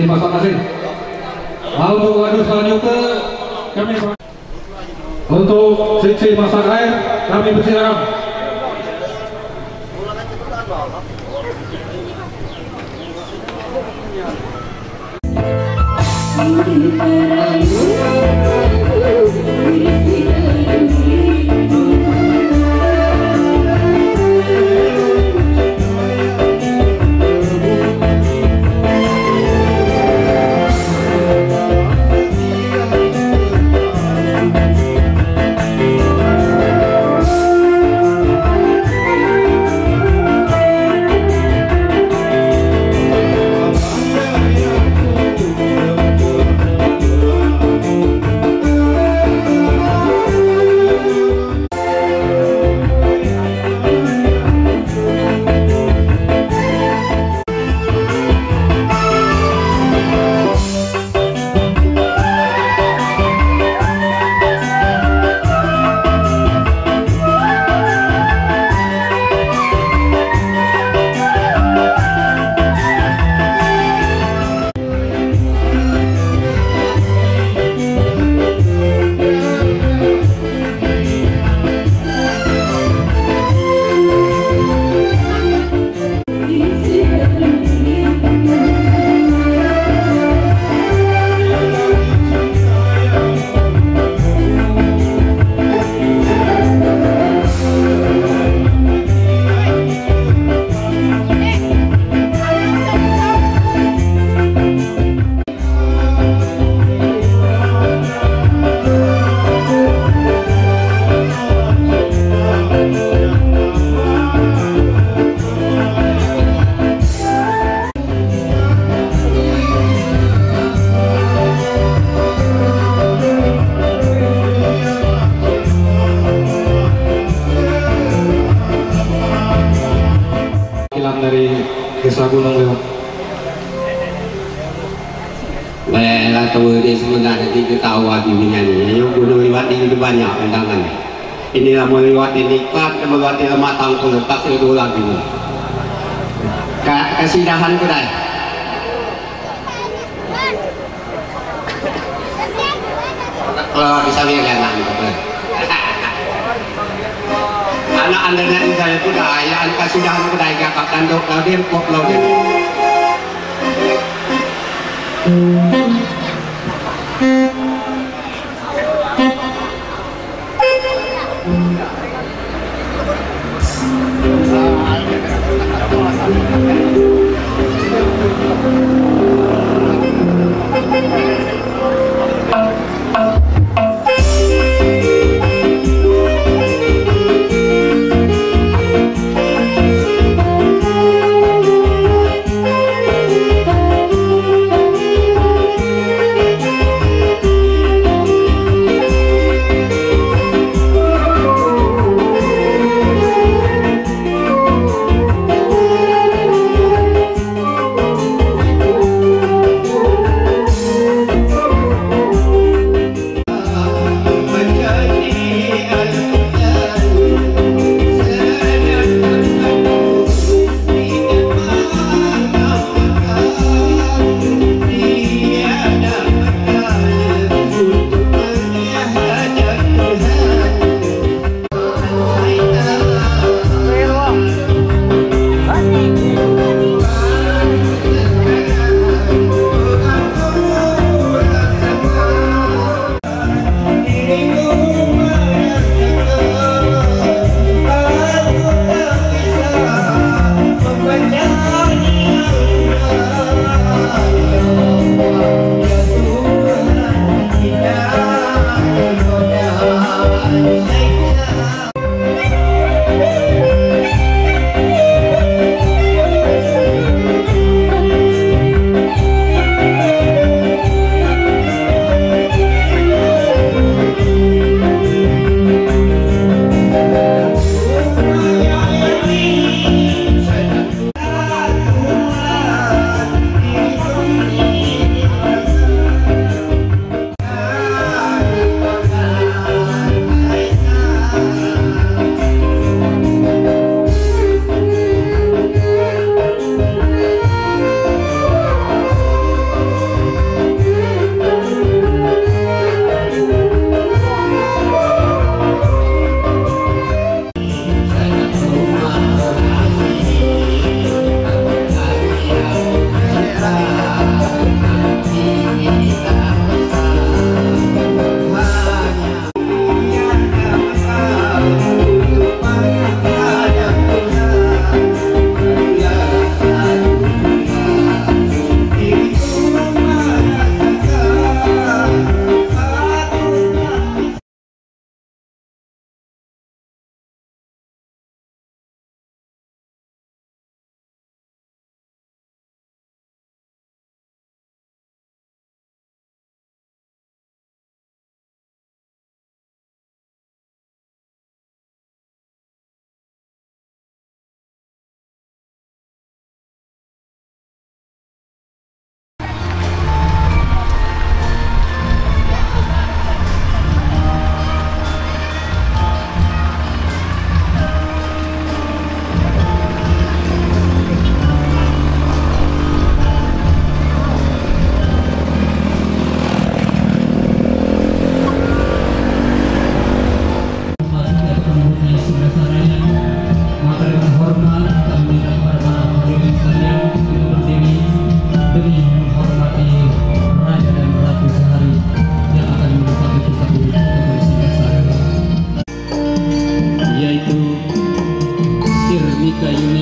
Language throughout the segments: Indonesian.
masing-masing. Untuk adu selanjutnya kami untuk seksi masak air kami bersilakan. Dari Desa Gunung Lewat. Baiklah tahu di sebenarnya kita tahu hati nyanyi. Yang Gunung Lewat ini banyak undangan. Inilah melewati nikah, melewati matang kuletak itu lagi. Kasidahan ku dah. Kalau bisa lihat nanti. Anak anda nanti saya pun ayah kasidahan pun ayah kakak dok laudir kok laudir.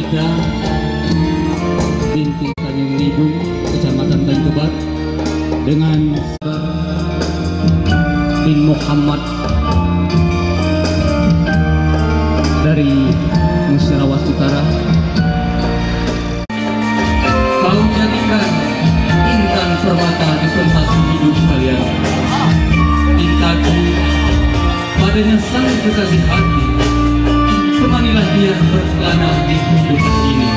Ida binti Tanjung Nibung, Kecamatan Tantubat, dengan bin Muhammad dari Musyarawat Utara. Kau jadikan intan permata dispensasi hidup kalian. Intaku padanya sang kekasih hati, temanilah dia berkelana di kehidupan ini.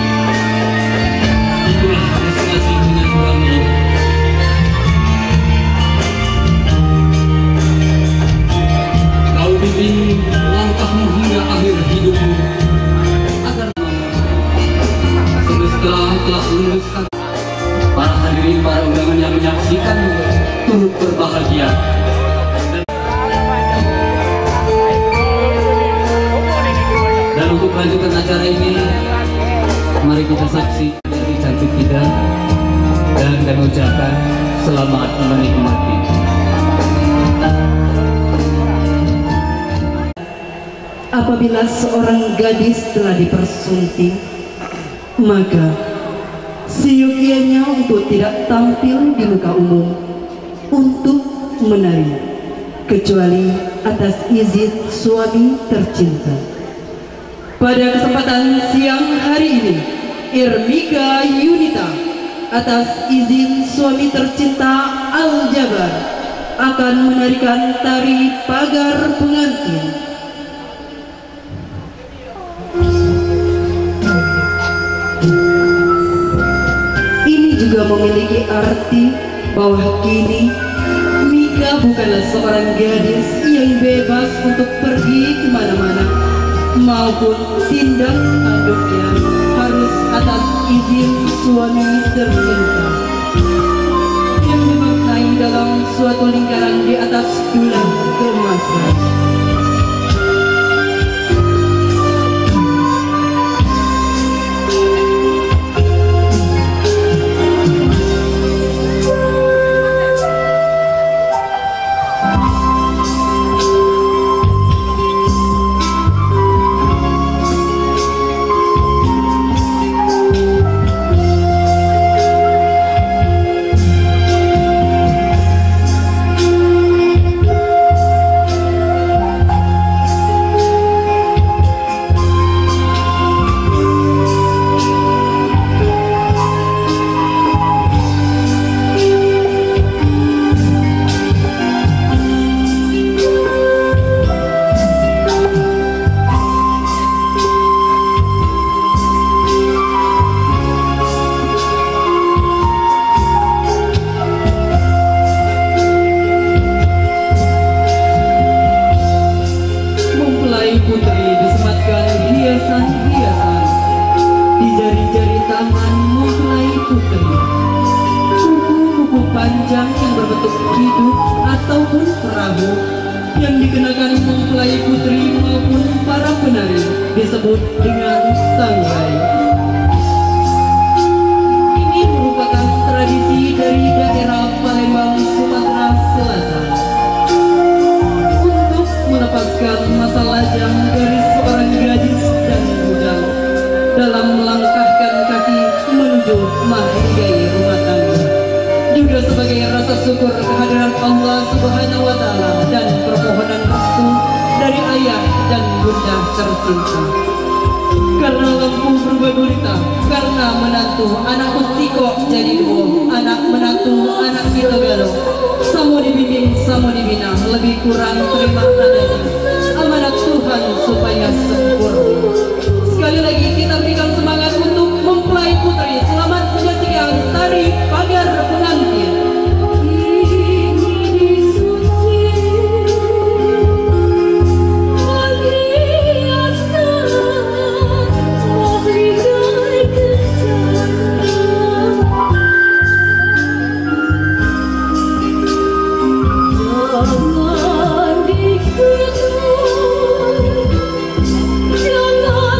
Itulah destinasi menyentuhannya. Kau bimbing langkahmu hingga akhir hidupmu, agar semesta telah meluluskan. Para hadirin, para undangan yang menyaksikan turut berbahagia. Dan untuk melanjutkan acara ini, mari kita saksi dari cantik kita dan kami ucapkan selamat menikmati. Apabila seorang gadis telah dipersunting, maka seyogianya untuk tidak tampil di muka umum untuk menari, kecuali atas izin suami tercinta. Pada kesempatan siang hari ini, Irmika Yunita atas izin suami tercinta Al-Jabar akan menarikan tari pagar pengantin. Ini juga memiliki arti bahwa kini Mika bukanlah seorang gadis yang bebas untuk pergi kemana-mana, maupun tindak tanduknya harus atas izin suami tercinta yang dimaknai dalam suatu lingkaran di atas tulang keemasan. Putri disematkan hiasan-hiasan di jari-jari tangan mempelai putri, buku-buku panjang yang berbentuk hidup ataupun perahu yang dikenakan mempelai putri maupun para penari disebut dengan tanggai. Ini merupakan tradisi dari daerah Palembang, Sumatera Selatan, melepaskan masa lajang dari seorang gadis dan bujang dalam melangkahkan kaki menuju mahligai rumah tangga, juga sebagai rasa syukur kehadiran Allah Subhanahu wa Ta'ala dan permohonan restu dari ayah dan bunda tercinta. Karena lampu berubah gulita, karena menantu anak Ustiko jadi dua, anak menantu anak kita galuh, samo dibimbing samo dibina, lebih kurang terima adanya amanat Tuhan supaya sempurna. Sekali lagi kita berikan semangat untuk mempelai putri. Selamat menyaksikan tari pagar pengantin. Jangan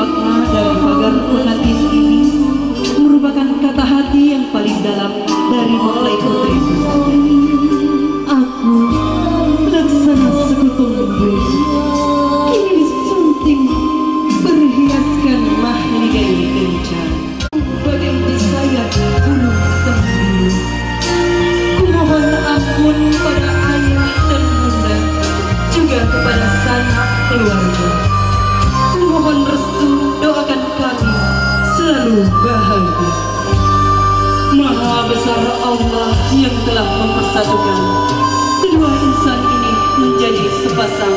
makna dari pagar pengantin ini merupakan kata hati yang paling dalam dari mempelai putri tersebut. Aku laksana sekutu mimpi kini disunting berhiaskan mahligai kencar bagai disayat gunung sembilu. Kumohon ampun pada ayah dan bunda, juga kepada sanak keluarga. Kumohon restu, doakan kami selalu bahagia. Maha besar Allah yang telah mempersatukan kedua insan ini menjadi sepasang